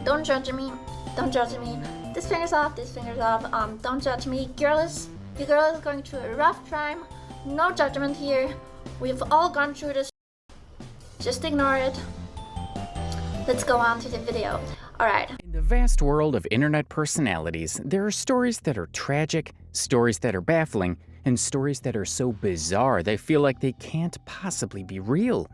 Don't judge me. Don't judge me. This finger's off. This finger's off. Don't judge me. Your girl is going through a rough time. No judgment here. We've all gone through this. Just ignore it. Let's go on to the video. Alright. In the vast world of internet personalities, there are stories that are tragic, stories that are baffling, and stories that are so bizarre they feel like they can't possibly be real.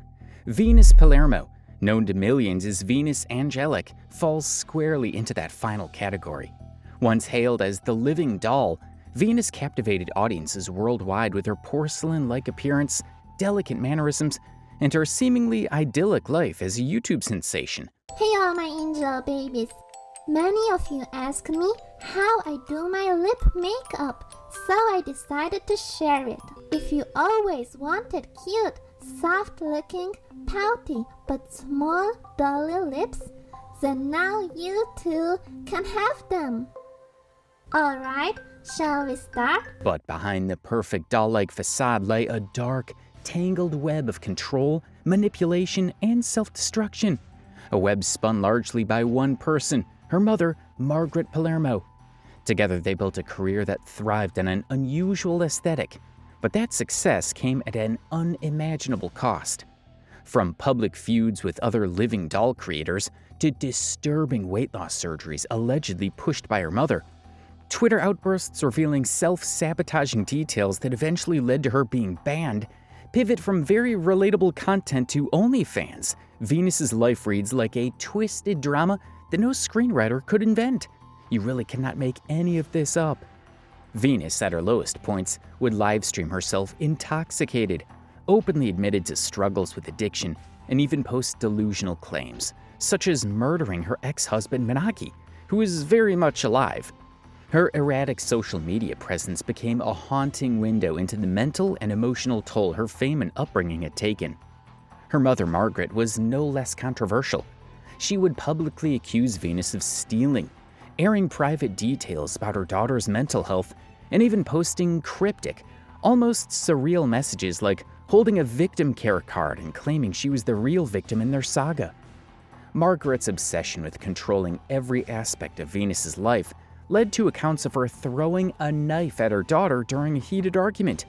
Venus Palermo, known to millions as Venus Angelic, falls squarely into that final category. Once hailed as the living doll, Venus captivated audiences worldwide with her porcelain-like appearance, delicate mannerisms, and her seemingly idyllic life as a YouTube sensation. Hey all my angel babies. Many of you ask me how I do my lip makeup, so I decided to share it. If you always wanted cute, soft-looking, pouty, but small, dolly lips, then now you too can have them. Alright, shall we start? But behind the perfect doll-like facade lay a dark, tangled web of control, manipulation, and self-destruction. A web spun largely by one person, her mother, Margaret Palermo. Together they built a career that thrived on an unusual aesthetic, but that success came at an unimaginable cost. From public feuds with other living doll creators to disturbing weight loss surgeries allegedly pushed by her mother, Twitter outbursts revealing self-sabotaging details that eventually led to her being banned, pivot from very relatable content to OnlyFans, Venus's life reads like a twisted drama that no screenwriter could invent. You really cannot make any of this up. Venus, at her lowest points, would livestream herself intoxicated, openly admitted to struggles with addiction, and even post delusional claims, such as murdering her ex-husband Menaki, who is very much alive. Her erratic social media presence became a haunting window into the mental and emotional toll her fame and upbringing had taken. Her mother, Margaret, was no less controversial. She would publicly accuse Venus of stealing, airing private details about her daughter's mental health, and even posting cryptic, almost surreal messages like holding a victim care card and claiming she was the real victim in their saga. Margaret's obsession with controlling every aspect of Venus's life led to accounts of her throwing a knife at her daughter during a heated argument,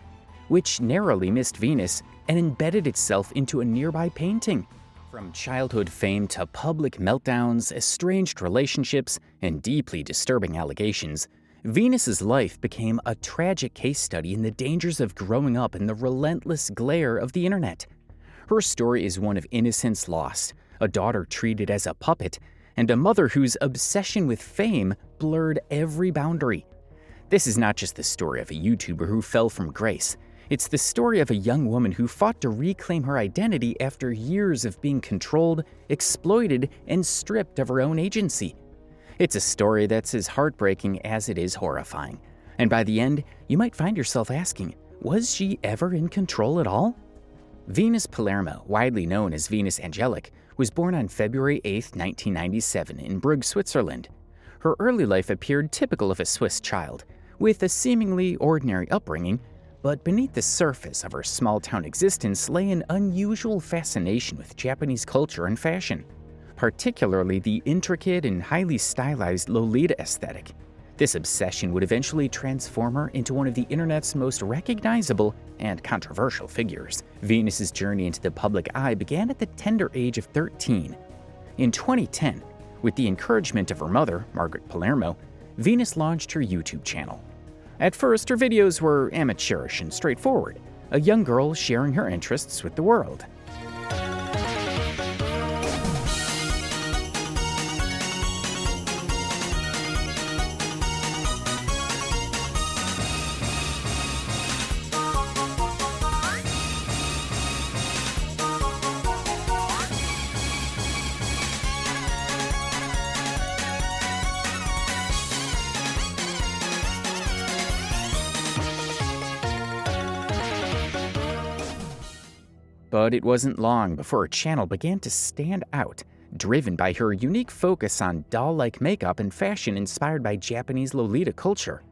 which narrowly missed Venus and embedded itself into a nearby painting. From childhood fame to public meltdowns, estranged relationships, and deeply disturbing allegations, Venus's life became a tragic case study in the dangers of growing up in the relentless glare of the internet. Her story is one of innocence lost, a daughter treated as a puppet, and a mother whose obsession with fame blurred every boundary. This is not just the story of a YouTuber who fell from grace. It's the story of a young woman who fought to reclaim her identity after years of being controlled, exploited, and stripped of her own agency. It's a story that's as heartbreaking as it is horrifying. And by the end, you might find yourself asking, was she ever in control at all? Venus Palermo, widely known as Venus Angelic, was born on February 8, 1997 in Brugg, Switzerland. Her early life appeared typical of a Swiss child, with a seemingly ordinary upbringing, but beneath the surface of her small-town existence lay an unusual fascination with Japanese culture and fashion, particularly the intricate and highly stylized Lolita aesthetic. This obsession would eventually transform her into one of the internet's most recognizable and controversial figures. Venus's journey into the public eye began at the tender age of 13. In 2010, with the encouragement of her mother, Margaret Palermo, Venus launched her YouTube channel. At first, her videos were amateurish and straightforward, a young girl sharing her interests with the world. But it wasn't long before her channel began to stand out, driven by her unique focus on doll-like makeup and fashion inspired by Japanese Lolita culture.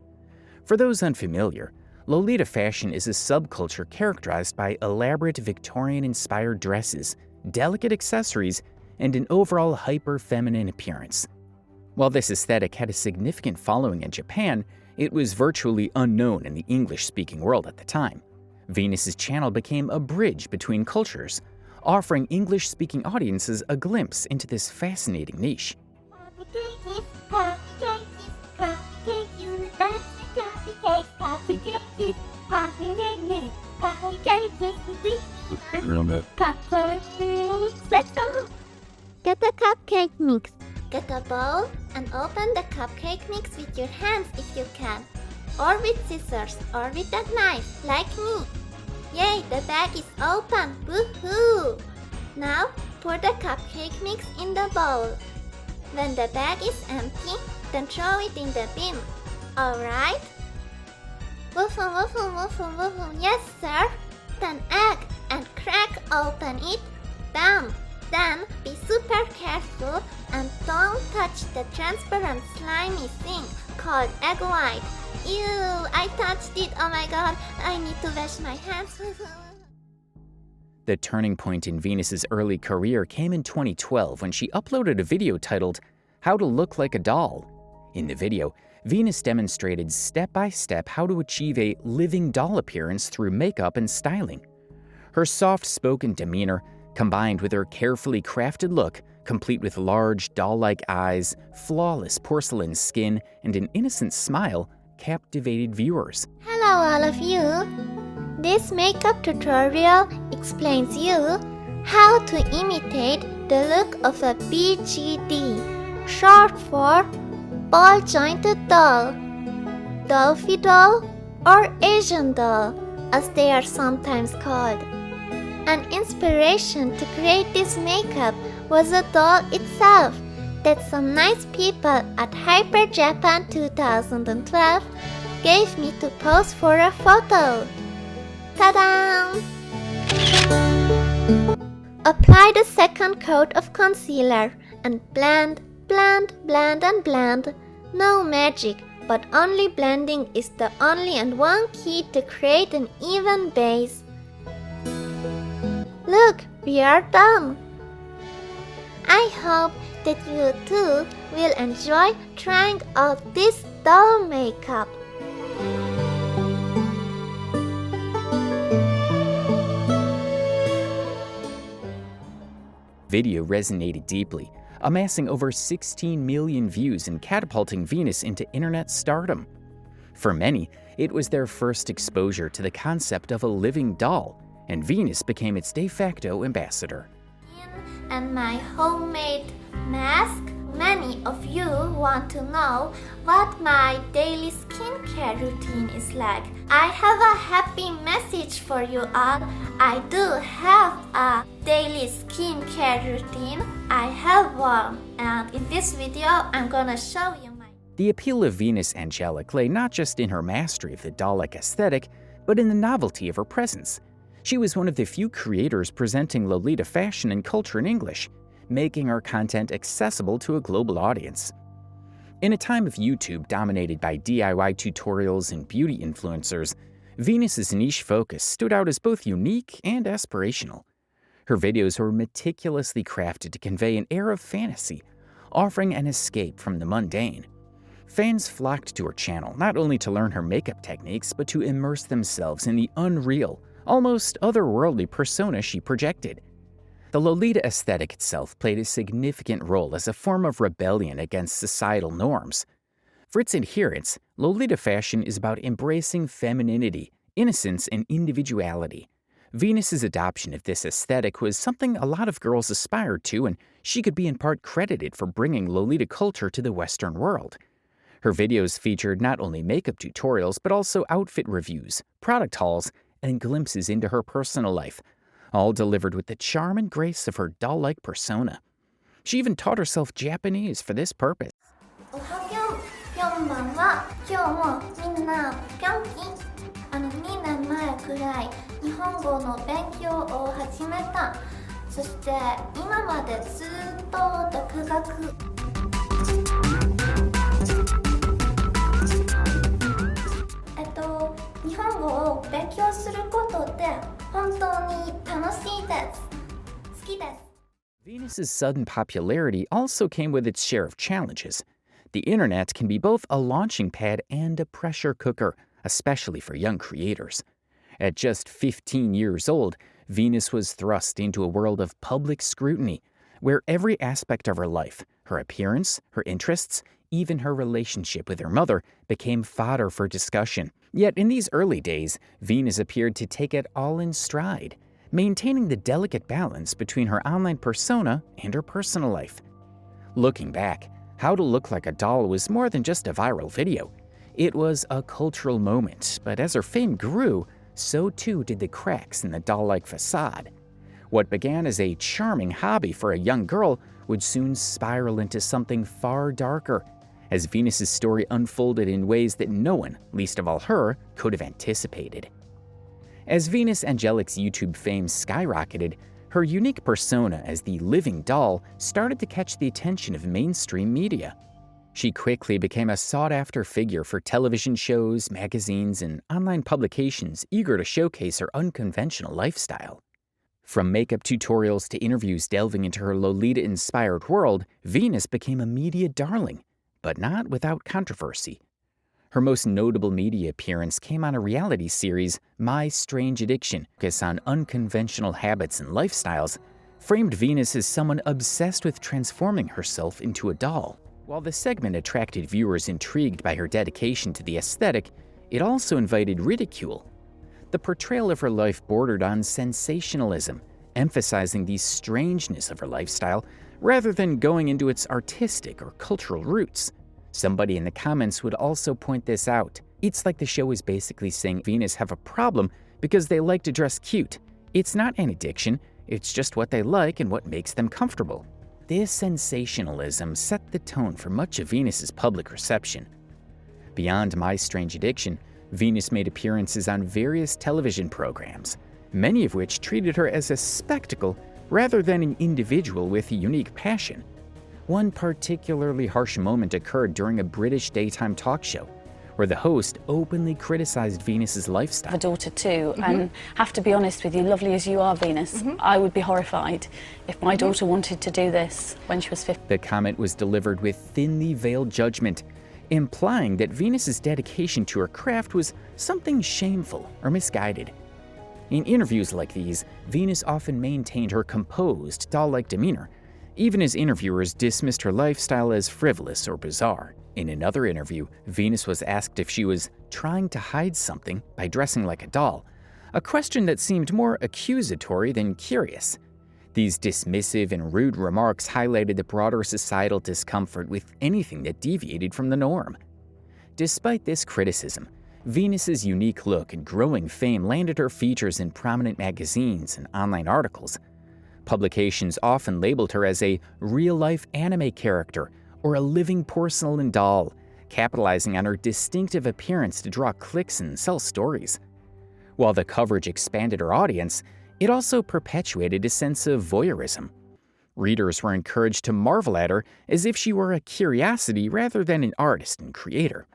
For those unfamiliar, Lolita fashion is a subculture characterized by elaborate Victorian-inspired dresses, delicate accessories, and an overall hyper-feminine appearance. While this aesthetic had a significant following in Japan, it was virtually unknown in the English-speaking world at the time. Venus's channel became a bridge between cultures, offering English-speaking audiences a glimpse into this fascinating niche. Get the cupcake mix. Get a bowl and open the cupcake mix with your hands if you can. Or with scissors, or with a knife, like me. Yay, the bag is open! Woohoo! Now, pour the cupcake mix in the bowl. When the bag is empty, then throw it in the bin. Alright? Woofum, woofum, woofum, woofum, yes sir! Then egg and crack open it. Bam! Then be super careful and don't touch the transparent slimy thing called egg white. Ew, I touched it, oh my god, I need to wash my hands. The turning point in Venus's early career came in 2012 when she uploaded a video titled, "How to Look Like a Doll." In the video, Venus demonstrated step-by-step how to achieve a living doll appearance through makeup and styling. Her soft-spoken demeanor, combined with her carefully crafted look, complete with large doll-like eyes, flawless porcelain skin, and an innocent smile, captivated viewers. Hello all of you! This makeup tutorial explains you how to imitate the look of a BJD, short for ball-jointed doll, Dolphy doll, or Asian doll, as they are sometimes called. An inspiration to create this makeup was a doll itself that some nice people at Hyper Japan 2012 gave me to pose for a photo. Ta-da! Apply the second coat of concealer and blend, blend, blend and blend. No magic, but only blending is the only and one key to create an even base. Look, we are done! I hope that you too will enjoy trying out this doll makeup. Video resonated deeply, amassing over 16 million views and catapulting Venus into internet stardom. For many, it was their first exposure to the concept of a living doll, and Venus became its de facto ambassador. And my homemade mask. Many of you want to know what my daily skincare routine is like. I have a happy message for you all. I do have a daily skincare routine. I have one, and in this video I'm gonna show you my... The appeal of Venus Angelic lay not just in her mastery of the doll-like aesthetic, but in the novelty of her presence. She was one of the few creators presenting Lolita fashion and culture in English, making her content accessible to a global audience. In a time of YouTube dominated by DIY tutorials and beauty influencers, Venus's niche focus stood out as both unique and aspirational. Her videos were meticulously crafted to convey an air of fantasy, offering an escape from the mundane. Fans flocked to her channel not only to learn her makeup techniques, but to immerse themselves in the unreal, almost otherworldly persona she projected. The Lolita aesthetic itself played a significant role as a form of rebellion against societal norms. For its adherents, Lolita fashion is about embracing femininity, innocence, and individuality. Venus's adoption of this aesthetic was something a lot of girls aspired to, and she could be in part credited for bringing Lolita culture to the Western world. Her videos featured not only makeup tutorials, but also outfit reviews, product hauls, and glimpses into her personal life, all delivered with the charm and grace of her doll-like persona. She even taught herself Japanese for this purpose. おはぴょん、ぴょんばんは。今日もみんなぴょんき。2年前くらい日本語の勉強を始めた。そして今までずっと独学。日本語を勉強することって本当に楽しいです。好きです。Venus's sudden popularity also came with its share of challenges. The internet can be both a launching pad and a pressure cooker, especially for young creators. At just 15 years old, Venus was thrust into a world of public scrutiny, where every aspect of her life, her appearance, her interests, even her relationship with her mother, became fodder for discussion. Yet in these early days, Venus appeared to take it all in stride, maintaining the delicate balance between her online persona and her personal life. Looking back, How to Look Like a Doll was more than just a viral video. It was a cultural moment, but as her fame grew, so too did the cracks in the doll-like facade. What began as a charming hobby for a young girl would soon spiral into something far darker, as Venus's story unfolded in ways that no one, least of all her, could have anticipated. As Venus Angelic's YouTube fame skyrocketed, her unique persona as the living doll started to catch the attention of mainstream media. She quickly became a sought-after figure for television shows, magazines, and online publications eager to showcase her unconventional lifestyle. From makeup tutorials to interviews delving into her Lolita-inspired world, Venus became a media darling, but not without controversy. Her most notable media appearance came on a reality series, My Strange Addiction, focused on unconventional habits and lifestyles, framed Venus as someone obsessed with transforming herself into a doll. While the segment attracted viewers intrigued by her dedication to the aesthetic, it also invited ridicule. The portrayal of her life bordered on sensationalism, emphasizing the strangeness of her lifestyle rather than going into its artistic or cultural roots. Somebody in the comments would also point this out. It's like the show is basically saying Venus have a problem because they like to dress cute. It's not an addiction, it's just what they like and what makes them comfortable. This sensationalism set the tone for much of Venus's public reception. Beyond My Strange Addiction, Venus made appearances on various television programs, many of which treated her as a spectacle rather than an individual with a unique passion. One particularly harsh moment occurred during a British daytime talk show, where the host openly criticized Venus's lifestyle. I have a daughter too, and have to be honest with you, lovely as you are, Venus, I would be horrified if my daughter wanted to do this when she was 15. The comment was delivered with thinly veiled judgment, implying that Venus's dedication to her craft was something shameful or misguided. In interviews like these, Venus often maintained her composed, doll-like demeanor, even as interviewers dismissed her lifestyle as frivolous or bizarre. In another interview, Venus was asked if she was trying to hide something by dressing like a doll, a question that seemed more accusatory than curious. These dismissive and rude remarks highlighted the broader societal discomfort with anything that deviated from the norm. Despite this criticism, Venus's unique look and growing fame landed her features in prominent magazines and online articles. Publications often labeled her as a real-life anime character or a living porcelain doll, capitalizing on her distinctive appearance to draw clicks and sell stories. While the coverage expanded her audience, it also perpetuated a sense of voyeurism. Readers were encouraged to marvel at her as if she were a curiosity rather than an artist and creator.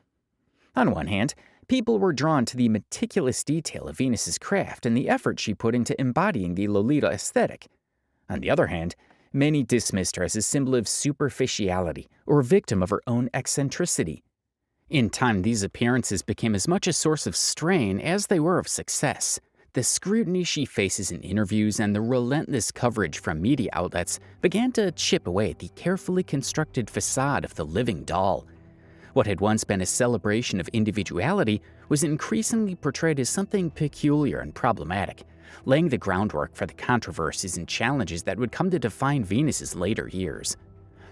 On one hand, people were drawn to the meticulous detail of Venus's craft and the effort she put into embodying the Lolita aesthetic. On the other hand, many dismissed her as a symbol of superficiality or a victim of her own eccentricity. In time, these appearances became as much a source of strain as they were of success. The scrutiny she faces in interviews and the relentless coverage from media outlets began to chip away at the carefully constructed facade of the living doll. What had once been a celebration of individuality was increasingly portrayed as something peculiar and problematic, laying the groundwork for the controversies and challenges that would come to define Venus's later years.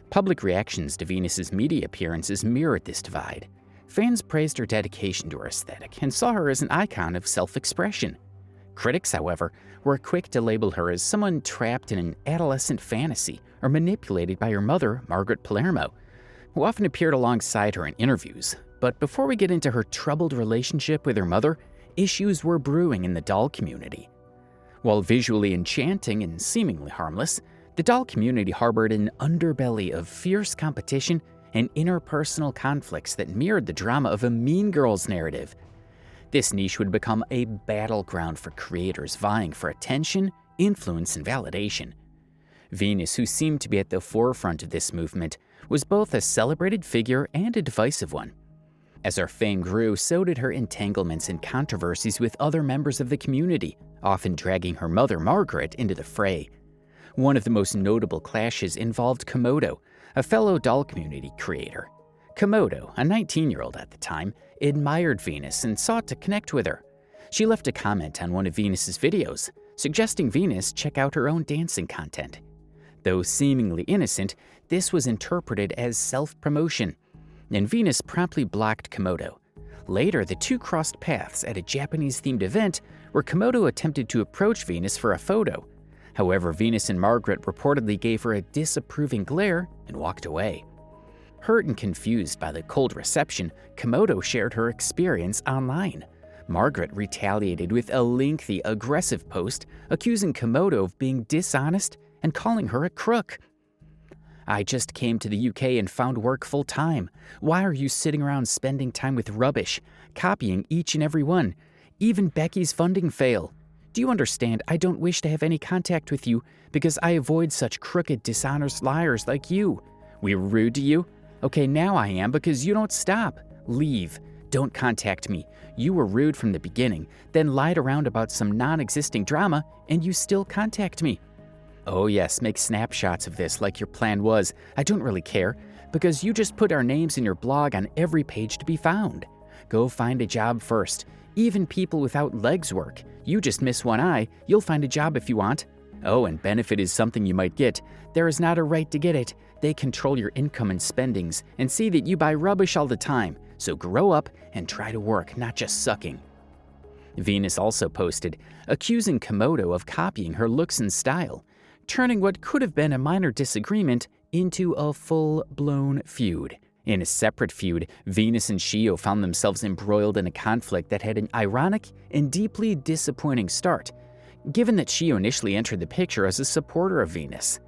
Public reactions to Venus's media appearances mirrored this divide. Fans praised her dedication to her aesthetic and saw her as an icon of self-expression. Critics, however, were quick to label her as someone trapped in an adolescent fantasy or manipulated by her mother, Margaret Palermo, who often appeared alongside her in interviews. But before we get into her troubled relationship with her mother, issues were brewing in the doll community. While visually enchanting and seemingly harmless, the doll community harbored an underbelly of fierce competition and interpersonal conflicts that mirrored the drama of a Mean Girls narrative. This niche would become a battleground for creators vying for attention, influence, and validation. Venus, who seemed to be at the forefront of this movement, was both a celebrated figure and a divisive one. As her fame grew, so did her entanglements and controversies with other members of the community, often dragging her mother, Margaret, into the fray. One of the most notable clashes involved Komodo, a fellow doll community creator. Komodo, a 19-year-old at the time, admired Venus and sought to connect with her. She left a comment on one of Venus's videos, suggesting Venus check out her own dancing content. Though seemingly innocent, this was interpreted as self-promotion, and Venus promptly blocked Komodo. Later, the two crossed paths at a Japanese-themed event where Komodo attempted to approach Venus for a photo. However, Venus and Margaret reportedly gave her a disapproving glare and walked away. Hurt and confused by the cold reception, Komodo shared her experience online. Margaret retaliated with a lengthy, aggressive post accusing Komodo of being dishonest and calling her a crook. "I just came to the UK and found work full-time. Why are you sitting around spending time with rubbish, copying each and every one? Even Becky's funding fail. Do you understand I don't wish to have any contact with you because I avoid such crooked, dishonest liars like you? We were rude to you? Okay, now I am because you don't stop. Leave. Don't contact me. You were rude from the beginning, then lied around about some non-existing drama, and you still contact me. Oh yes, make snapshots of this like your plan was. I don't really care, because you just put our names in your blog on every page to be found. Go find a job first. Even people without legs work. You just miss one eye, you'll find a job if you want. Oh, and benefit is something you might get. There is not a right to get it. They control your income and spendings and see that you buy rubbish all the time. So grow up and try to work, not just sucking." Venus also posted, accusing Komodo of copying her looks and style, turning what could have been a minor disagreement into a full-blown feud. In a separate feud, Venus and Shio found themselves embroiled in a conflict that had an ironic and deeply disappointing start, given that Shio initially entered the picture as a supporter of Venus.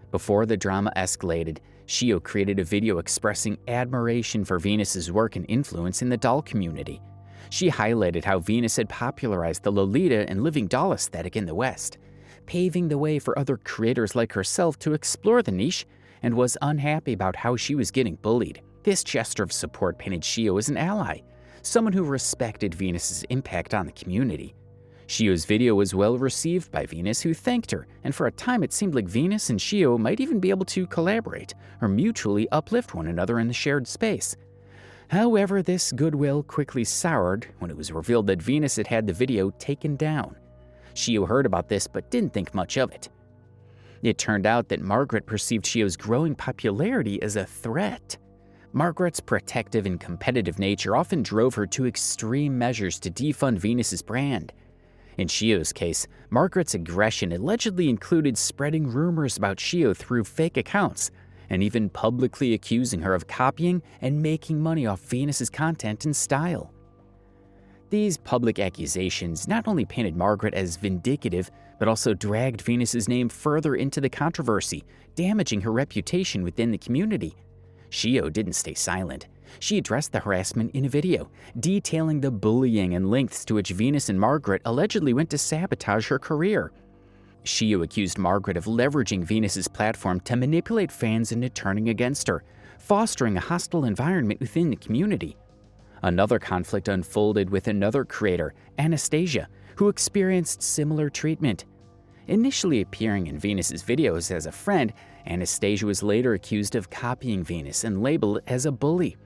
Before the drama escalated, Shio created a video expressing admiration for Venus's work and influence in the doll community. She highlighted how Venus had popularized the Lolita and living doll aesthetic in the West, paving the way for other creators like herself to explore the niche, and was unhappy about how she was getting bullied. This gesture of support painted Shio as an ally, someone who respected Venus's impact on the community. Shio's video was well received by Venus, who thanked her, and for a time it seemed like Venus and Shio might even be able to collaborate or mutually uplift one another in the shared space. However, this goodwill quickly soured when it was revealed that Venus had had the video taken down. Shio heard about this but didn't think much of it. It turned out that Margaret perceived Shio's growing popularity as a threat. Margaret's protective and competitive nature often drove her to extreme measures to defund Venus's brand. In Shio's case, Margaret's aggression allegedly included spreading rumors about Shio through fake accounts, and even publicly accusing her of copying and making money off Venus's content and style. These public accusations not only painted Margaret as vindictive, but also dragged Venus's name further into the controversy, damaging her reputation within the community. Shio didn't stay silent. She addressed the harassment in a video, detailing the bullying and lengths to which Venus and Margaret allegedly went to sabotage her career. Shio accused Margaret of leveraging Venus's platform to manipulate fans into turning against her, fostering a hostile environment within the community. Another conflict unfolded with another creator, Anastasia, who experienced similar treatment. Initially appearing in Venus's videos as a friend, Anastasia was later accused of copying Venus and labeled as a bully.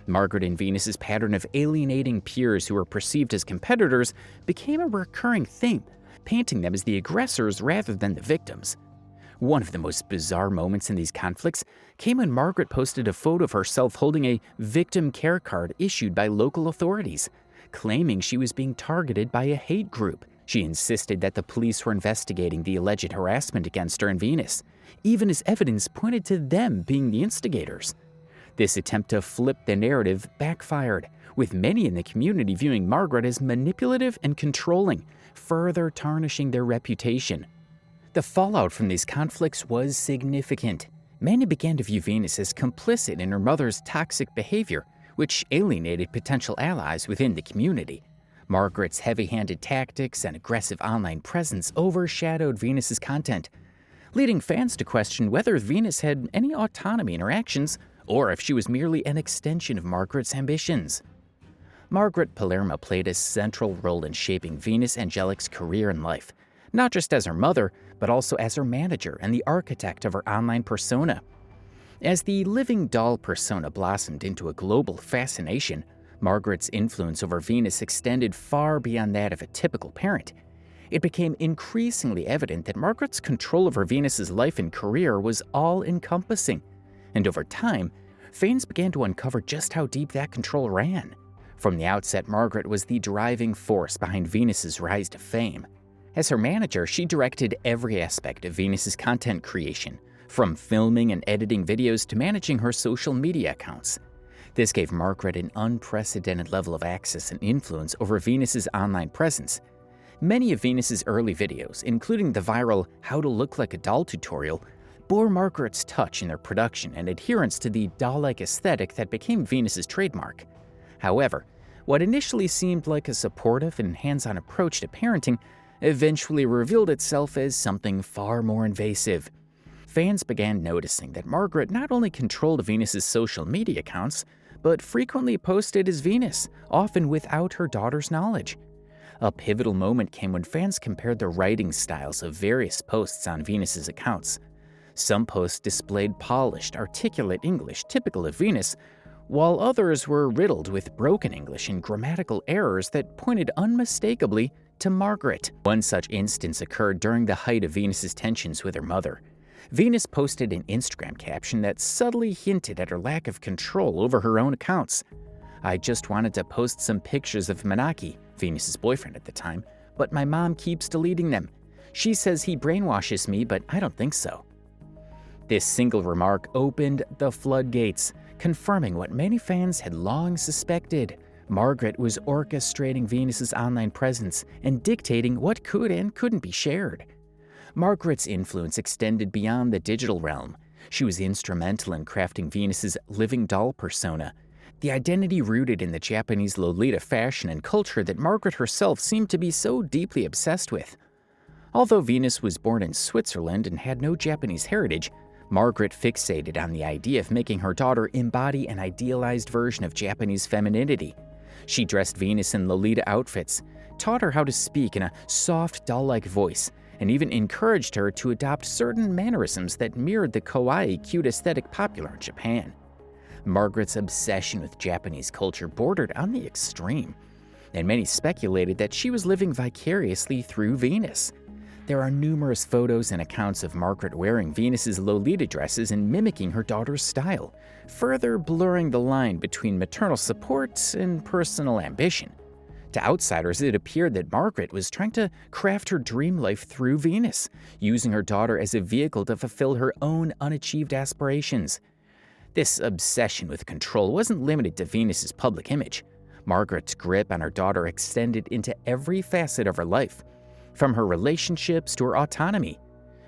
Margaret and Venus's pattern of alienating peers who were perceived as competitors became a recurring theme, painting them as the aggressors rather than the victims. One of the most bizarre moments in these conflicts came when Margaret posted a photo of herself holding a victim care card issued by local authorities, claiming she was being targeted by a hate group. She insisted that the police were investigating the alleged harassment against her and Venus, even as evidence pointed to them being the instigators. This attempt to flip the narrative backfired, with many in the community viewing Margaret as manipulative and controlling, further tarnishing their reputation. The fallout from these conflicts was significant. Many began to view Venus as complicit in her mother's toxic behavior, which alienated potential allies within the community. Margaret's heavy-handed tactics and aggressive online presence overshadowed Venus's content, leading fans to question whether Venus had any autonomy in her actions or if she was merely an extension of Margaret's ambitions. Margaret Palermo played a central role in shaping Venus Angelic's career and life, not just as her mother, but also as her manager and the architect of her online persona. As the living doll persona blossomed into a global fascination, Margaret's influence over Venus extended far beyond that of a typical parent. It became increasingly evident that Margaret's control over Venus's life and career was all-encompassing, and over time, fans began to uncover just how deep that control ran. From the outset, Margaret was the driving force behind Venus's rise to fame. As her manager, she directed every aspect of Venus's content creation, from filming and editing videos to managing her social media accounts. This gave Margaret an unprecedented level of access and influence over Venus's online presence. Many of Venus's early videos, including the viral How to Look Like a Doll tutorial, bore Margaret's touch in their production and adherence to the doll-like aesthetic that became Venus's trademark. However, what initially seemed like a supportive and hands-on approach to parenting eventually revealed itself as something far more invasive. Fans began noticing that Margaret not only controlled Venus's social media accounts, but frequently posted as Venus, often without her daughter's knowledge. A pivotal moment came when fans compared the writing styles of various posts on Venus's accounts. Some posts displayed polished, articulate English typical of Venus, while others were riddled with broken English and grammatical errors that pointed unmistakably to Margaret. One such instance occurred during the height of Venus's tensions with her mother. Venus posted an Instagram caption that subtly hinted at her lack of control over her own accounts. "I just wanted to post some pictures of Manaki," Venus's boyfriend at the time, "but my mom keeps deleting them. She says he brainwashes me, but I don't think so." This single remark opened the floodgates, confirming what many fans had long suspected. Margaret was orchestrating Venus's online presence and dictating what could and couldn't be shared. Margaret's influence extended beyond the digital realm. She was instrumental in crafting Venus's living doll persona, the identity rooted in the Japanese Lolita fashion and culture that Margaret herself seemed to be so deeply obsessed with. Although Venus was born in Switzerland and had no Japanese heritage, Margaret fixated on the idea of making her daughter embody an idealized version of Japanese femininity. She dressed Venus in Lolita outfits, taught her how to speak in a soft, doll-like voice, and even encouraged her to adopt certain mannerisms that mirrored the kawaii, cute aesthetic popular in Japan. Margaret's obsession with Japanese culture bordered on the extreme, and many speculated that she was living vicariously through Venus. There are numerous photos and accounts of Margaret wearing Venus's Lolita dresses and mimicking her daughter's style, further blurring the line between maternal support and personal ambition. To outsiders, it appeared that Margaret was trying to craft her dream life through Venus, using her daughter as a vehicle to fulfill her own unachieved aspirations. This obsession with control wasn't limited to Venus's public image. Margaret's grip on her daughter extended into every facet of her life, from her relationships to her autonomy.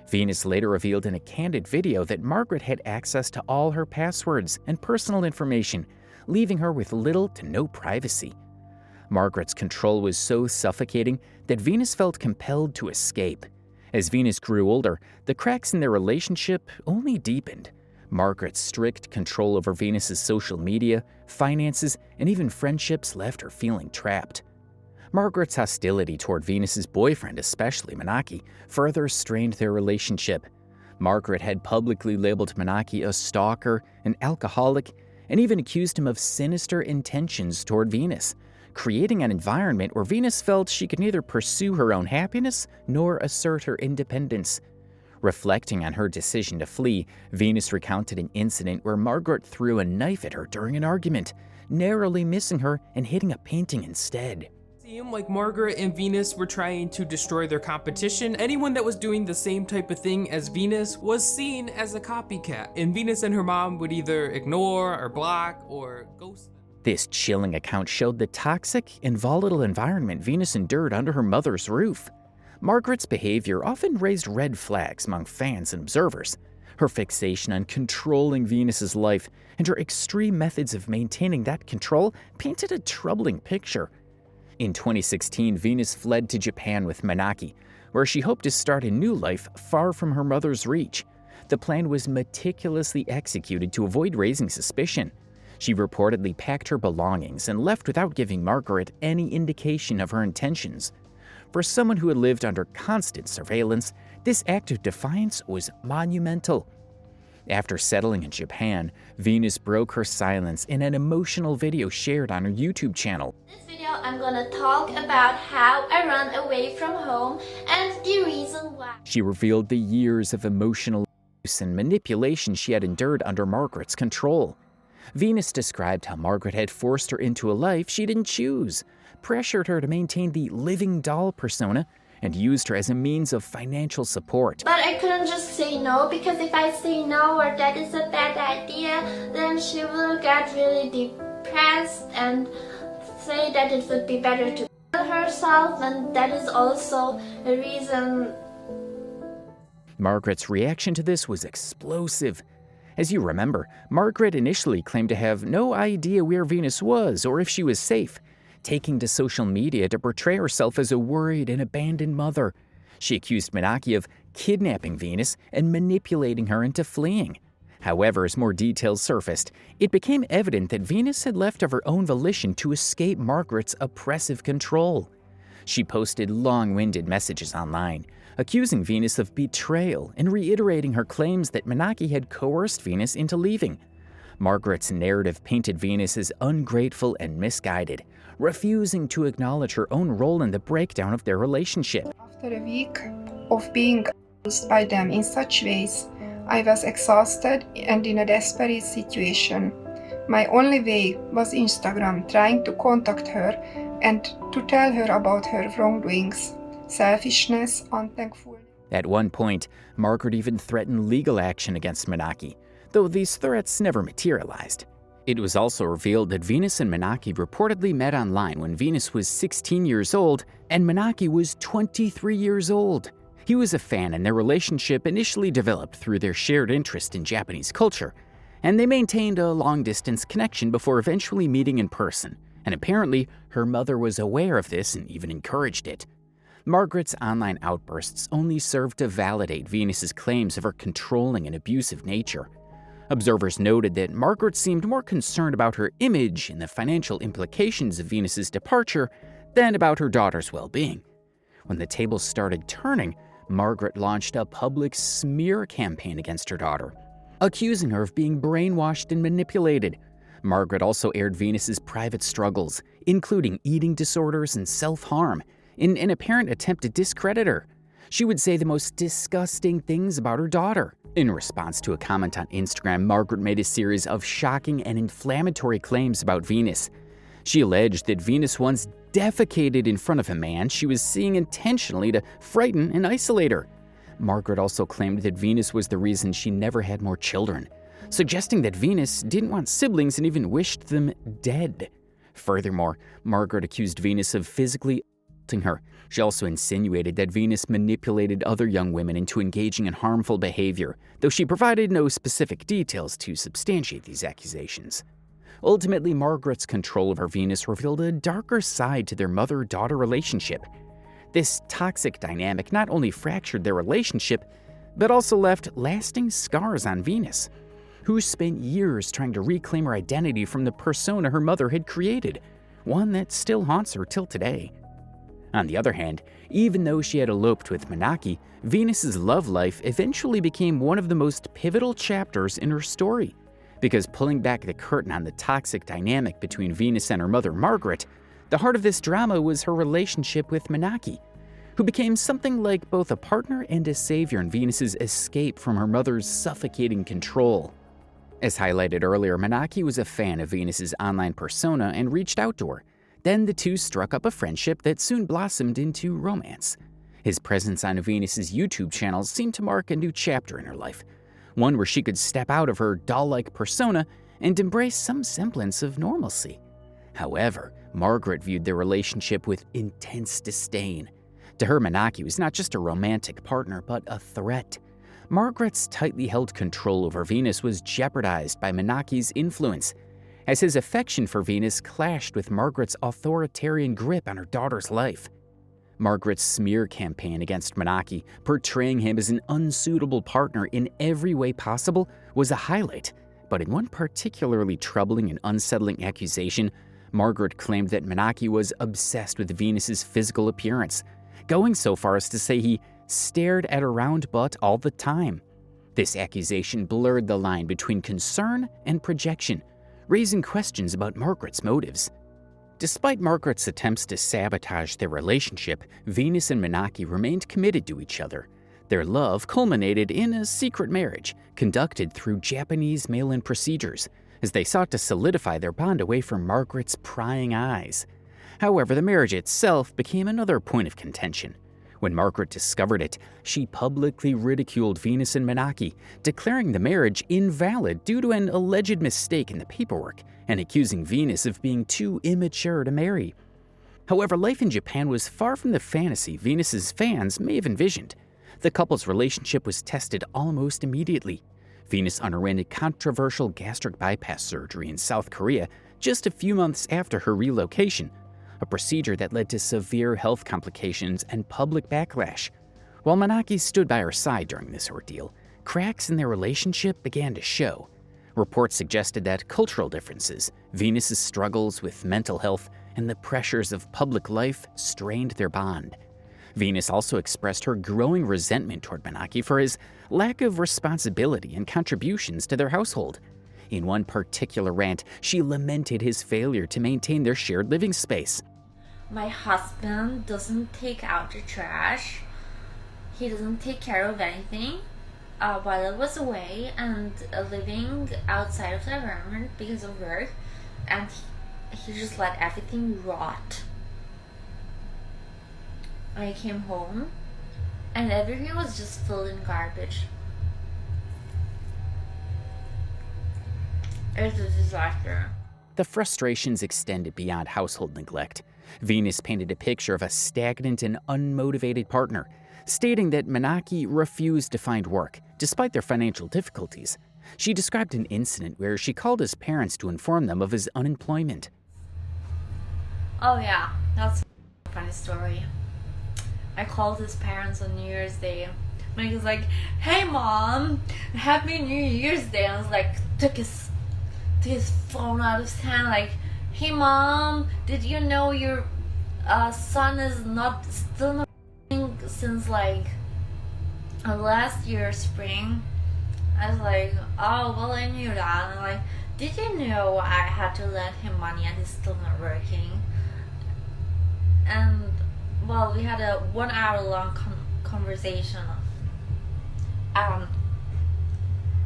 Venus later revealed in a candid video that Margaret had access to all her passwords and personal information, leaving her with little to no privacy. Margaret's control was so suffocating that Venus felt compelled to escape. As Venus grew older, the cracks in their relationship only deepened. Margaret's strict control over Venus's social media, finances, and even friendships left her feeling trapped. Margaret's hostility toward Venus's boyfriend, especially Manaki, further strained their relationship. Margaret had publicly labeled Manaki a stalker, an alcoholic, and even accused him of sinister intentions toward Venus, creating an environment where Venus felt she could neither pursue her own happiness nor assert her independence. Reflecting on her decision to flee, Venus recounted an incident where Margaret threw a knife at her during an argument, narrowly missing her and hitting a painting instead. Seemed like Margaret and Venus were trying to destroy their competition. Anyone that was doing the same type of thing as Venus was seen as a copycat, and Venus and her mom would either ignore or block or ghost them. This chilling account showed the toxic and volatile environment Venus endured under her mother's roof. Margaret's behavior often raised red flags among fans and observers. Her fixation on controlling Venus's life and her extreme methods of maintaining that control painted a troubling picture. In 2016, Venus fled to Japan with Manaki, where she hoped to start a new life far from her mother's reach. The plan was meticulously executed to avoid raising suspicion. She reportedly packed her belongings and left without giving Margaret any indication of her intentions. For someone who had lived under constant surveillance, this act of defiance was monumental. After settling in Japan, Venus broke her silence in an emotional video shared on her YouTube channel. In this video, I'm gonna talk about how I run away from home and the reason why. She revealed the years of emotional abuse and manipulation she had endured under Margaret's control. Venus described how Margaret had forced her into a life she didn't choose, pressured her to maintain the living doll persona, and used her as a means of financial support. But I couldn't just say no, because if I say no or that is a bad idea, then she will get really depressed and say that it would be better to kill herself, and that is also a reason. Margaret's reaction to this was explosive. As you remember, Margaret initially claimed to have no idea where Venus was or if she was safe, taking to social media to portray herself as a worried and abandoned mother. She accused Manaki of kidnapping Venus and manipulating her into fleeing. However, as more details surfaced, it became evident that Venus had left of her own volition to escape Margaret's oppressive control. She posted long-winded messages online, accusing Venus of betrayal and reiterating her claims that Manaki had coerced Venus into leaving. Margaret's narrative painted Venus as ungrateful and misguided, refusing to acknowledge her own role in the breakdown of their relationship. After a week of being abused by them in such ways, I was exhausted and in a desperate situation. My only way was Instagram, trying to contact her and to tell her about her wrongdoings, selfishness, unthankfulness. At one point, Margaret even threatened legal action against Manaki, though these threats never materialized. It was also revealed that Venus and Manaki reportedly met online when Venus was 16 years old and Manaki was 23 years old. He was a fan, and their relationship initially developed through their shared interest in Japanese culture, and they maintained a long-distance connection before eventually meeting in person, and apparently her mother was aware of this and even encouraged it. Margaret's online outbursts only served to validate Venus's claims of her controlling and abusive nature. Observers noted that Margaret seemed more concerned about her image and the financial implications of Venus's departure than about her daughter's well-being. When the tables started turning, Margaret launched a public smear campaign against her daughter, accusing her of being brainwashed and manipulated. Margaret also aired Venus's private struggles, including eating disorders and self-harm, in an apparent attempt to discredit her. She would say the most disgusting things about her daughter. In response to a comment on Instagram, Margaret made a series of shocking and inflammatory claims about Venus. She alleged that Venus once defecated in front of a man she was seeing intentionally to frighten and isolate her. Margaret also claimed that Venus was the reason she never had more children, suggesting that Venus didn't want siblings and even wished them dead. Furthermore, Margaret accused Venus of physically assaulting her. She also insinuated that Venus manipulated other young women into engaging in harmful behavior, though she provided no specific details to substantiate these accusations. Ultimately, Margaret's control over Venus revealed a darker side to their mother-daughter relationship. This toxic dynamic not only fractured their relationship, but also left lasting scars on Venus, who spent years trying to reclaim her identity from the persona her mother had created, one that still haunts her till today. On the other hand, even though she had eloped with Manaki, Venus's love life eventually became one of the most pivotal chapters in her story, because pulling back the curtain on the toxic dynamic between Venus and her mother Margaret, the heart of this drama was her relationship with Manaki, who became something like both a partner and a savior in Venus's escape from her mother's suffocating control. As highlighted earlier, Manaki was a fan of Venus's online persona and reached out to her. Then the two struck up a friendship that soon blossomed into romance. His presence on Venus's YouTube channel seemed to mark a new chapter in her life, one where she could step out of her doll-like persona and embrace some semblance of normalcy. However, Margaret viewed their relationship with intense disdain. To her, Manaki was not just a romantic partner, but a threat. Margaret's tightly held control over Venus was jeopardized by Manaki's influence, as his affection for Venus clashed with Margaret's authoritarian grip on her daughter's life. Margaret's smear campaign against Menaki, portraying him as an unsuitable partner in every way possible, was a highlight. But in one particularly troubling and unsettling accusation, Margaret claimed that Menaki was obsessed with Venus's physical appearance, going so far as to say he stared at her round butt all the time. This accusation blurred the line between concern and projection, raising questions about Margaret's motives. Despite Margaret's attempts to sabotage their relationship, Venus and Menaki remained committed to each other. Their love culminated in a secret marriage, conducted through Japanese mail-in procedures, as they sought to solidify their bond away from Margaret's prying eyes. However, the marriage itself became another point of contention. When Margaret discovered it, she publicly ridiculed Venus and Menaki, declaring the marriage invalid due to an alleged mistake in the paperwork and accusing Venus of being too immature to marry. However, life in Japan was far from the fantasy Venus's fans may have envisioned. The couple's relationship was tested almost immediately. Venus underwent a controversial gastric bypass surgery in South Korea just a few months after her relocation, a procedure that led to severe health complications and public backlash. While Menaki stood by her side during this ordeal, cracks in their relationship began to show. Reports suggested that cultural differences, Venus's struggles with mental health, and the pressures of public life strained their bond. Venus also expressed her growing resentment toward Menaki for his lack of responsibility and contributions to their household. In one particular rant, she lamented his failure to maintain their shared living space. My husband doesn't take out the trash. He doesn't take care of anything while I was away and living outside of the environment because of work, and he just let everything rot. I came home and everything was just filled in garbage. It's a disaster. The frustrations extended beyond household neglect. Venus painted a picture of a stagnant and unmotivated partner, stating that Menaki refused to find work, despite their financial difficulties. She described an incident where she called his parents to inform them of his unemployment. Oh yeah, that's a funny story. I called his parents on New Year's Day. Mike was like, "Hey mom, happy New Year's Day." I was like, took his phone out of his hand, like, "Hey mom, did you know your son is still not since like last year spring?" I was like, "Oh well, I knew that." And I'm like, "Did you know I had to lend him money and he's still not working?" And well, we had a 1 hour long conversation.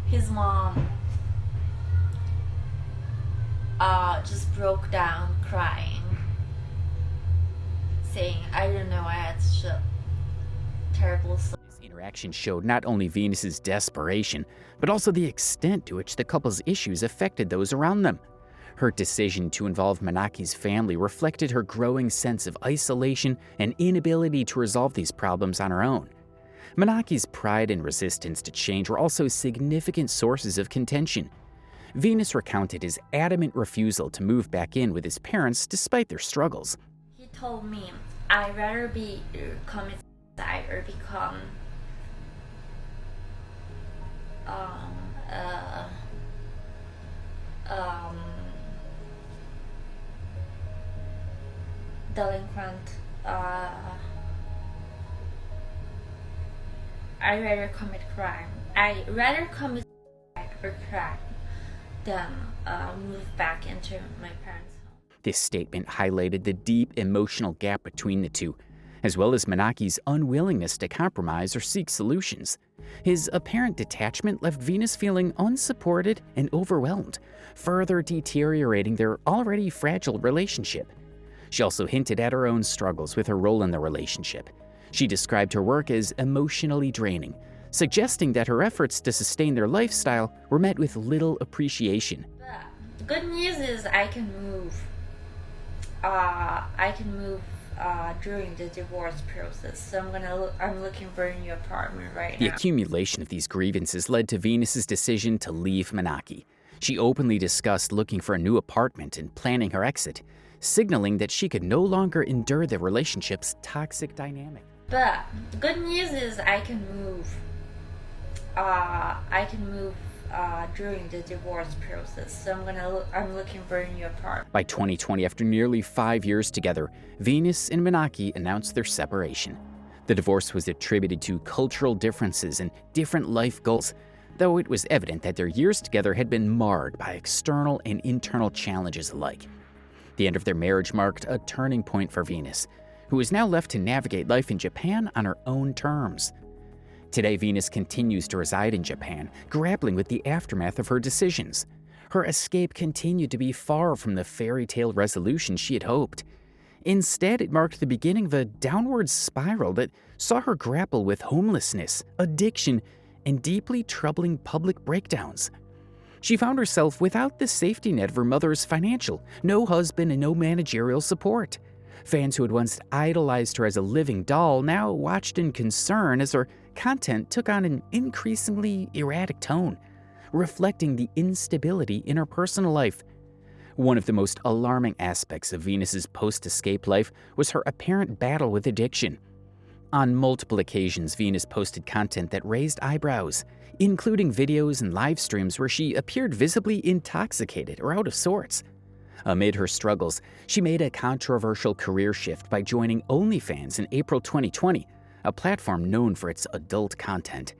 His mom just broke down crying, saying, "I didn't know I had such a terrible son." This interaction showed not only Venus's desperation, but also the extent to which the couple's issues affected those around them. Her decision to involve Menaki's family reflected her growing sense of isolation and inability to resolve these problems on her own. Menaki's pride and resistance to change were also significant sources of contention. Venus recounted his adamant refusal to move back in with his parents despite their struggles. He told me, "I'd rather commit suicide or become delinquent. I'd rather commit crime. I'd rather commit suicide or crime than move back into my parents' home." This statement highlighted the deep emotional gap between the two, as well as Menaki's unwillingness to compromise or seek solutions. His apparent detachment left Venus feeling unsupported and overwhelmed, further deteriorating their already fragile relationship. She also hinted at her own struggles with her role in the relationship. She described her work as emotionally draining, suggesting that her efforts to sustain their lifestyle were met with little appreciation. The good news is I can move. During the divorce process, so I'm looking for a new apartment right The now. accumulation of these grievances led to Venus's decision to leave Menaki. She openly discussed looking for a new apartment and planning her exit, signaling that she could no longer endure the relationship's toxic dynamic. But the good news is I can move. During the divorce process, so I'm looking for a new apartment. By 2020, after nearly 5 years together, Venus and Manaki announced their separation. The divorce was attributed to cultural differences and different life goals, though it was evident that their years together had been marred by external and internal challenges alike. The end of their marriage marked a turning point for Venus, who is now left to navigate life in Japan on her own terms. Today, Venus continues to reside in Japan, grappling with the aftermath of her decisions. Her escape continued to be far from the fairy tale resolution she had hoped. Instead, it marked the beginning of a downward spiral that saw her grapple with homelessness, addiction, and deeply troubling public breakdowns. She found herself without the safety net of her mother's financial, no husband, and no managerial support. Fans who had once idolized her as a living doll now watched in concern as her content took on an increasingly erratic tone, reflecting the instability in her personal life. One of the most alarming aspects of Venus's post-escape life was her apparent battle with addiction. On multiple occasions, Venus posted content that raised eyebrows, including videos and live streams where she appeared visibly intoxicated or out of sorts. Amid her struggles, she made a controversial career shift by joining OnlyFans in April 2020, a platform known for its adult content.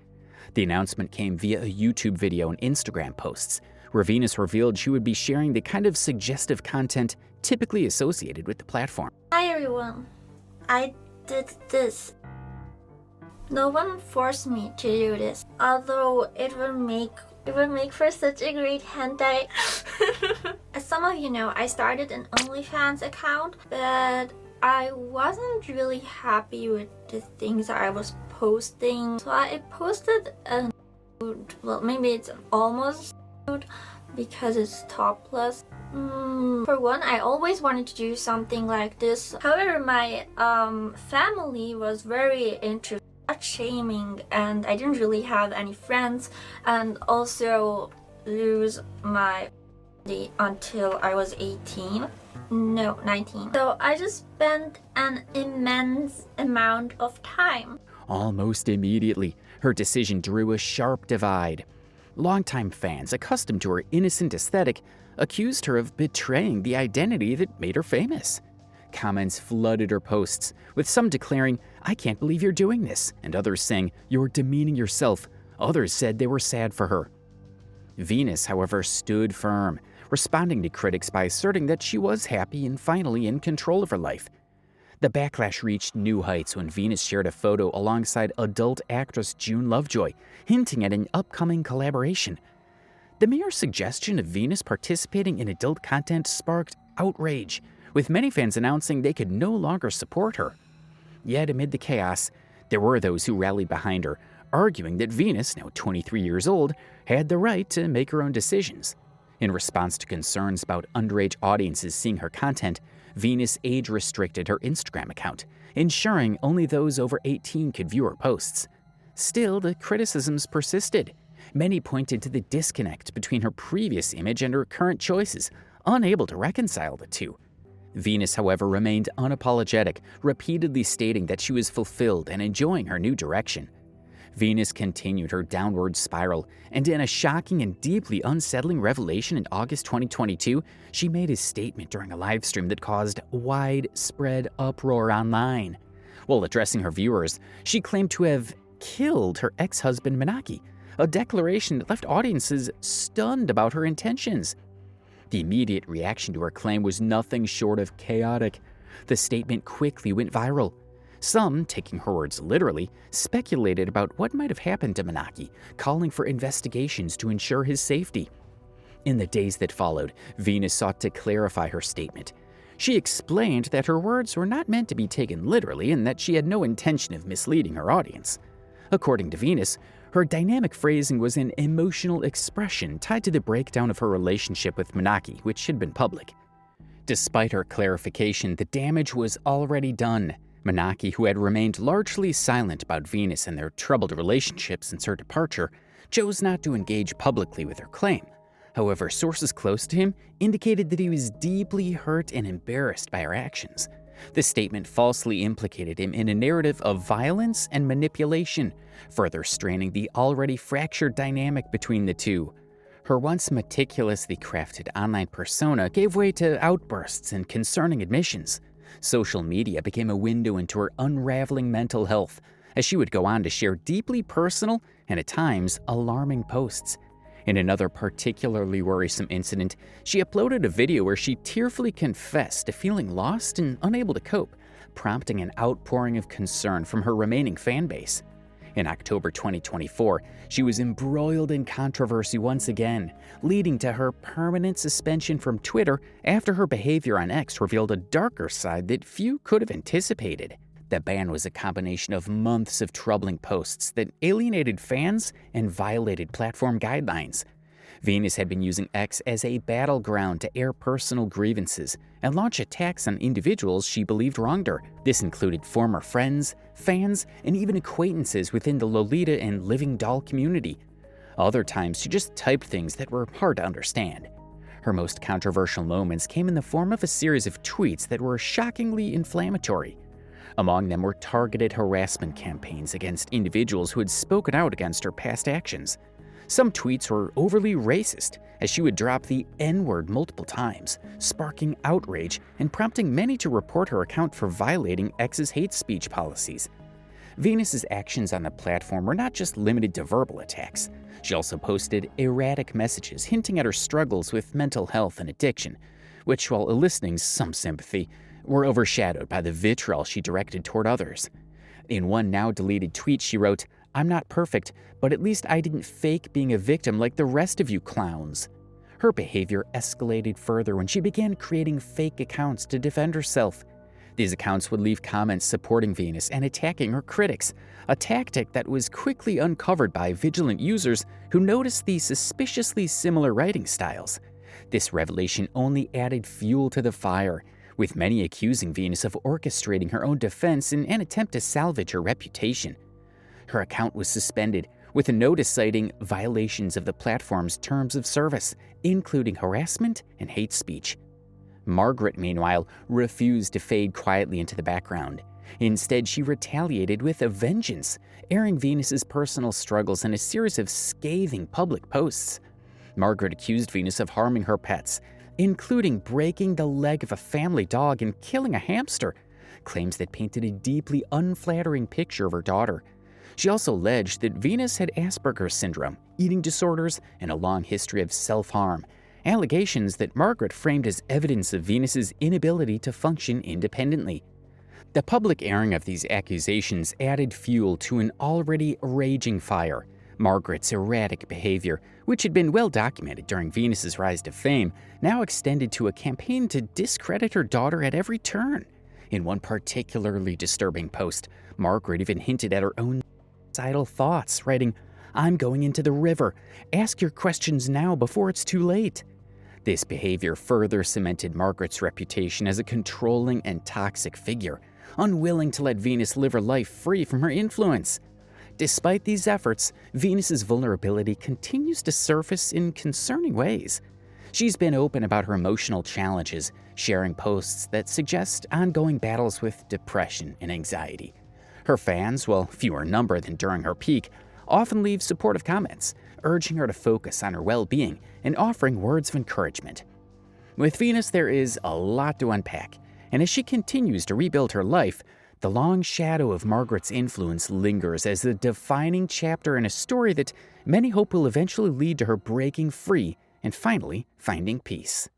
The announcement came via a YouTube video and Instagram posts, where Venus revealed she would be sharing the kind of suggestive content typically associated with the platform. Hi everyone, I did this. No one forced me to do this, although it would make for such a great hentai. As some of you know, I started an OnlyFans account, but I wasn't really happy with the things I was posting. So I posted a nude, well, maybe it's an almost nude because it's topless. For one, I always wanted to do something like this. However, my family was very into shaming, and I didn't really have any friends, and also lose my until I was 18. No, 19. So I just spent an immense amount of time. Almost immediately, her decision drew a sharp divide. Longtime fans, accustomed to her innocent aesthetic, accused her of betraying the identity that made her famous. Comments flooded her posts, with some declaring, "I can't believe you're doing this," and others saying, "You're demeaning yourself." Others said they were sad for her. Venus, however, stood firm, responding to critics by asserting that she was happy and finally in control of her life. The backlash reached new heights when Venus shared a photo alongside adult actress June Lovejoy, hinting at an upcoming collaboration. The mere suggestion of Venus participating in adult content sparked outrage, with many fans announcing they could no longer support her. Yet amid the chaos, there were those who rallied behind her, arguing that Venus, now 23 years old, had the right to make her own decisions. In response to concerns about underage audiences seeing her content, Venus age-restricted her Instagram account, ensuring only those over 18 could view her posts. Still, the criticisms persisted. Many pointed to the disconnect between her previous image and her current choices, unable to reconcile the two. Venus, however, remained unapologetic, repeatedly stating that she was fulfilled and enjoying her new direction. Venus continued her downward spiral, and in a shocking and deeply unsettling revelation in August 2022, she made a statement during a live stream that caused widespread uproar online. While addressing her viewers, she claimed to have killed her ex-husband Manaki, a declaration that left audiences stunned about her intentions. The immediate reaction to her claim was nothing short of chaotic. The statement quickly went viral. Some, taking her words literally, speculated about what might have happened to Manaki, calling for investigations to ensure his safety. In the days that followed, Venus sought to clarify her statement. She explained that her words were not meant to be taken literally and that she had no intention of misleading her audience. According to Venus, her dynamic phrasing was an emotional expression tied to the breakdown of her relationship with Manaki, which had been public. Despite her clarification, the damage was already done. Manaki, who had remained largely silent about Venus and their troubled relationship since her departure, chose not to engage publicly with her claim. However, sources close to him indicated that he was deeply hurt and embarrassed by her actions. This statement falsely implicated him in a narrative of violence and manipulation, further straining the already fractured dynamic between the two. Her once meticulously crafted online persona gave way to outbursts and concerning admissions. Social media became a window into her unraveling mental health, as she would go on to share deeply personal and at times alarming posts. In another particularly worrisome incident, she uploaded a video where she tearfully confessed to feeling lost and unable to cope, prompting an outpouring of concern from her remaining fan base. In October 2024, she was embroiled in controversy once again, leading to her permanent suspension from Twitter after her behavior on X revealed a darker side that few could have anticipated. The ban was a combination of months of troubling posts that alienated fans and violated platform guidelines. Venus had been using X as a battleground to air personal grievances and launch attacks on individuals she believed wronged her. This included former friends, fans, and even acquaintances within the Lolita and Living Doll community. Other times, she just typed things that were hard to understand. Her most controversial moments came in the form of a series of tweets that were shockingly inflammatory. Among them were targeted harassment campaigns against individuals who had spoken out against her past actions. Some tweets were overly racist, as she would drop the N-word multiple times, sparking outrage and prompting many to report her account for violating X's hate speech policies. Venus's actions on the platform were not just limited to verbal attacks. She also posted erratic messages hinting at her struggles with mental health and addiction, which, while eliciting some sympathy, were overshadowed by the vitriol she directed toward others. In one now-deleted tweet, she wrote, "I'm not perfect, but at least I didn't fake being a victim like the rest of you clowns." Her behavior escalated further when she began creating fake accounts to defend herself. These accounts would leave comments supporting Venus and attacking her critics, a tactic that was quickly uncovered by vigilant users who noticed the suspiciously similar writing styles. This revelation only added fuel to the fire, with many accusing Venus of orchestrating her own defense in an attempt to salvage her reputation. Her account was suspended, with a notice citing violations of the platform's terms of service, including harassment and hate speech. Margaret, meanwhile, refused to fade quietly into the background. Instead, she retaliated with a vengeance, airing Venus's personal struggles in a series of scathing public posts. Margaret accused Venus of harming her pets, including breaking the leg of a family dog and killing a hamster, claims that painted a deeply unflattering picture of her daughter. She also alleged that Venus had Asperger's syndrome, eating disorders, and a long history of self-harm, allegations that Margaret framed as evidence of Venus's inability to function independently. The public airing of these accusations added fuel to an already raging fire. Margaret's erratic behavior, which had been well documented during Venus's rise to fame, now extended to a campaign to discredit her daughter at every turn. In one particularly disturbing post, Margaret even hinted at her own suicidal thoughts, writing, "I'm going into the river. Ask your questions now before it's too late." This behavior further cemented Margaret's reputation as a controlling and toxic figure, unwilling to let Venus live her life free from her influence. Despite these efforts, Venus's vulnerability continues to surface in concerning ways. She's been open about her emotional challenges, sharing posts that suggest ongoing battles with depression and anxiety. Her fans, while fewer in number than during her peak, often leave supportive comments, urging her to focus on her well-being and offering words of encouragement. With Venus, there is a lot to unpack, and as she continues to rebuild her life, the long shadow of Margaret's influence lingers as a defining chapter in a story that many hope will eventually lead to her breaking free and finally finding peace.